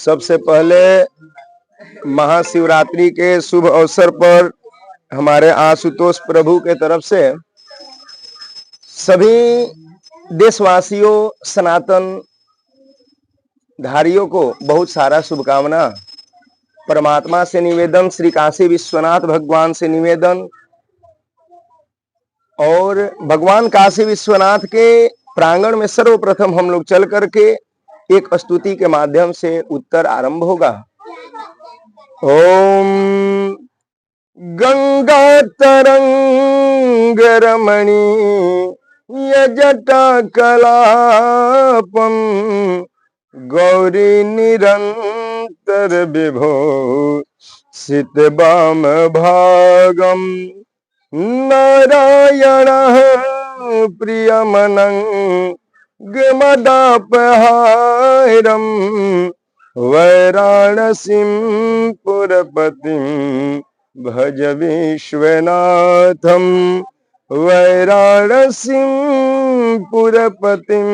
सबसे पहले महाशिवरात्रि के शुभ अवसर पर हमारे आशुतोष प्रभु के तरफ से सभी देशवासियों सनातन धारियों को बहुत सारा शुभकामना। परमात्मा से निवेदन, श्री काशी विश्वनाथ भगवान से निवेदन, और भगवान काशी विश्वनाथ के प्रांगण में सर्वप्रथम हम लोग चल करके एक स्तुति के माध्यम से उत्तर आरंभ होगा। ओम गंगा तरंग रमणी यजटा कलापम गौरी निरंतर विभो सितवाम भागम नारायण प्रियमनं गमदापहारम वैराणसीं पुरपतिं भज विश्वनाथम वैराणसीं पुरपतिं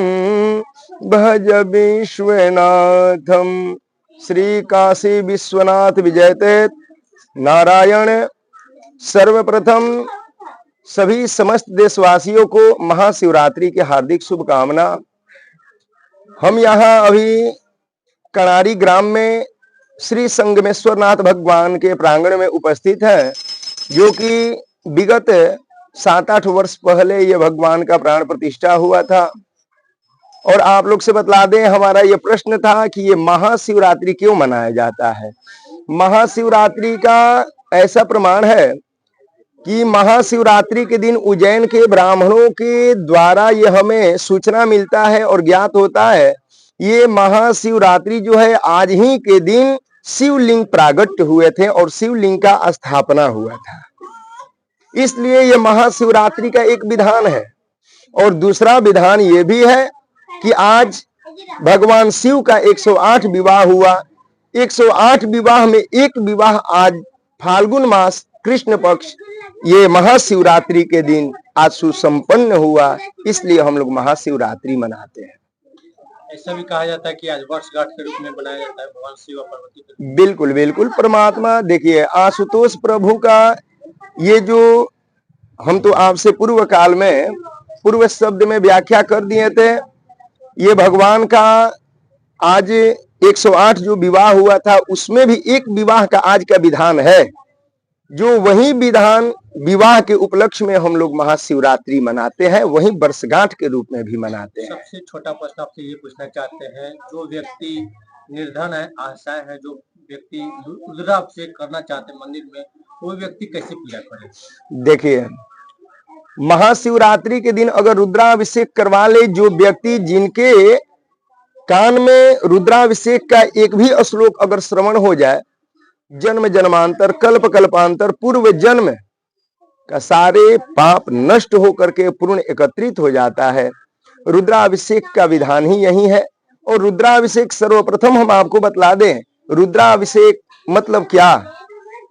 भज विश्वनाथम। श्री काशी विश्वनाथ विजयते नारायण। सर्वप्रथम सभी समस्त देशवासियों को महाशिवरात्रि की हार्दिक शुभकामना। हम यहाँ अभी कणारी ग्राम में श्री संगमेश्वरनाथ भगवान के प्रांगण में उपस्थित हैं, जो कि विगत 7-8 वर्ष पहले ये भगवान का प्राण प्रतिष्ठा हुआ था। और आप लोग से बतला दें, हमारा ये प्रश्न था कि ये महाशिवरात्रि क्यों मनाया जाता है। महाशिवरात्रि का ऐसा प्रमाण है कि महाशिवरात्रि के दिन उज्जैन के ब्राह्मणों के द्वारा ये हमें सूचना मिलता है और ज्ञात होता है, ये महाशिवरात्रि जो है आज ही के दिन शिवलिंग प्रागट्य हुए थे और शिवलिंग का स्थापना हुआ था। इसलिए ये महाशिवरात्रि का एक विधान है। और दूसरा विधान ये भी है कि आज भगवान शिव का 108 विवाह हुआ। 108 विवाह में एक विवाह आज फाल्गुन मास कृष्ण पक्ष ये महाशिवरात्रि के दिन आज सुसंपन्न हुआ, इसलिए हम लोग महाशिवरात्रि मनाते हैं। ऐसा भी कहा जाता है कि आज वर्षगांठ के रूप में बनाया जाता है भगवान शिव और पार्वती के। बिल्कुल बिल्कुल। परमात्मा देखिए, आशुतोष प्रभु का ये जो हम तो आपसे पूर्व काल में पूर्व शब्द में व्याख्या कर दिए थे, ये भगवान का आज 108 जो विवाह हुआ था उसमें भी एक विवाह का आज का विधान है, जो वही विधान विवाह के उपलक्ष्य में हम लोग महाशिवरात्रि मनाते हैं, वही वर्षगांठ के रूप में भी मनाते हैं। सबसे छोटा प्रश्न आपसे ये पूछना चाहते हैं, जो व्यक्ति निर्धन है, आशाएं है, जो व्यक्ति रुद्राभिषेक करना चाहते हैं मंदिर में, वो व्यक्ति कैसे पूजा करे? देखिए, महाशिवरात्रि के दिन अगर रुद्राभिषेक करवा ले जो व्यक्ति, जिनके कान में रुद्राभिषेक का एक भी श्लोक अगर श्रवण हो जाए, जन्म जन्मांतर कल्प कल्पांतर पूर्व जन्म का सारे पाप नष्ट होकर के पूर्ण एकत्रित हो जाता है। रुद्राभिषेक का विधान ही यही है। और रुद्राभिषेक सर्वप्रथम हम आपको बतला दें, रुद्राभिषेक मतलब क्या?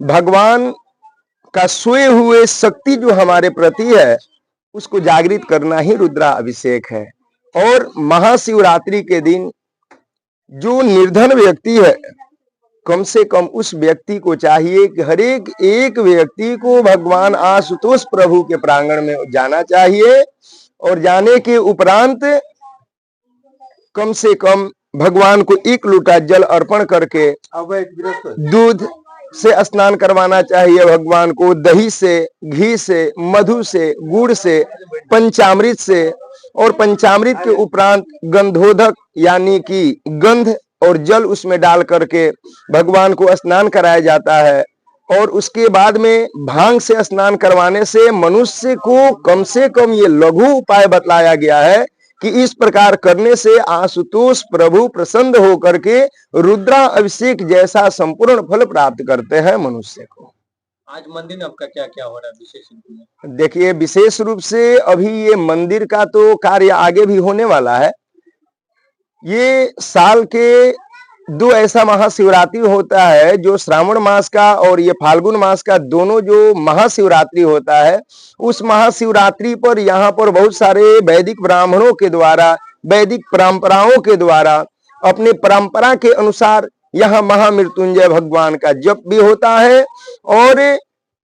भगवान का सोए हुए शक्ति जो हमारे प्रति है उसको जागृत करना ही रुद्राभिषेक है। और महाशिवरात्रि के दिन जो निर्धन व्यक्ति है, कम से कम उस व्यक्ति को चाहिए कि हर एक व्यक्ति को भगवान आशुतोष प्रभु के प्रांगण में जाना चाहिए, और जाने के उपरांत कम से कम भगवान को 1 लोटा जल अर्पण करके दूध से स्नान करवाना चाहिए भगवान को, दही से, घी से, मधु से, गुड़ से, पंचामृत से, और पंचामृत के उपरांत गंधोदक यानी कि गंध और जल उसमें डाल करके भगवान को स्नान कराया जाता है। और उसके बाद में भांग से स्नान करवाने से मनुष्य को कम से कम ये लघु उपाय बतलाया गया है कि इस प्रकार करने से आशुतोष प्रभु प्रसन्न होकर के रुद्राभिषेक जैसा संपूर्ण फल प्राप्त करते हैं मनुष्य को। आज मंदिर में आपका क्या क्या हो रहा है विशेष रूप में? देखिए, विशेष रूप से अभी ये मंदिर का तो कार्य आगे भी होने वाला है। ये साल के 2 ऐसा महाशिवरात्रि होता है, जो श्रावण मास का और ये फाल्गुन मास का दोनों जो महाशिवरात्रि होता है, उस महाशिवरात्रि पर यहाँ पर बहुत सारे वैदिक ब्राह्मणों के द्वारा, वैदिक परंपराओं के द्वारा, अपने परंपरा के अनुसार यहाँ महामृत्युंजय भगवान का जप भी होता है और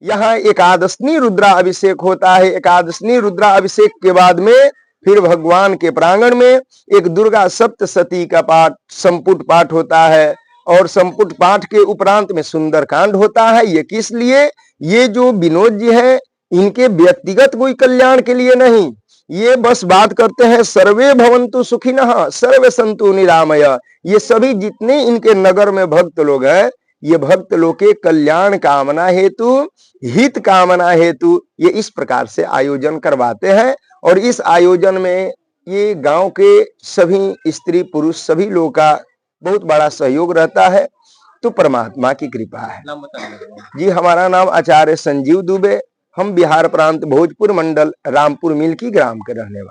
यहाँ एकादशनी रुद्राभिषेक होता है। एकादशनी रुद्राभिषेक के बाद में फिर भगवान के प्रांगण में एक दुर्गा सप्तशती का पाठ, संपुट पाठ होता है और संपुट पाठ के उपरांत में सुंदरकांड होता है। ये किस लिए? ये जो विनोद जी है इनके व्यक्तिगत कोई कल्याण के लिए नहीं, ये बस बात करते हैं सर्वे भवन्तु सुखिनः सर्वे सन्तु निरामय। ये सभी जितने इनके नगर में भक्त लोग हैं, ये भक्त लोग के कल्याण कामना हेतु, हित कामना हेतु ये इस प्रकार से आयोजन करवाते हैं। और इस आयोजन में ये गांव के सभी स्त्री पुरुष सभी लोगों का बहुत बड़ा सहयोग रहता है। तो परमात्मा की कृपा है। नाम बताइए। जी, हमारा नाम आचार्य संजीव दुबे, हम बिहार प्रांत भोजपुर मंडल रामपुर मिल्की ग्राम के रहने वाले।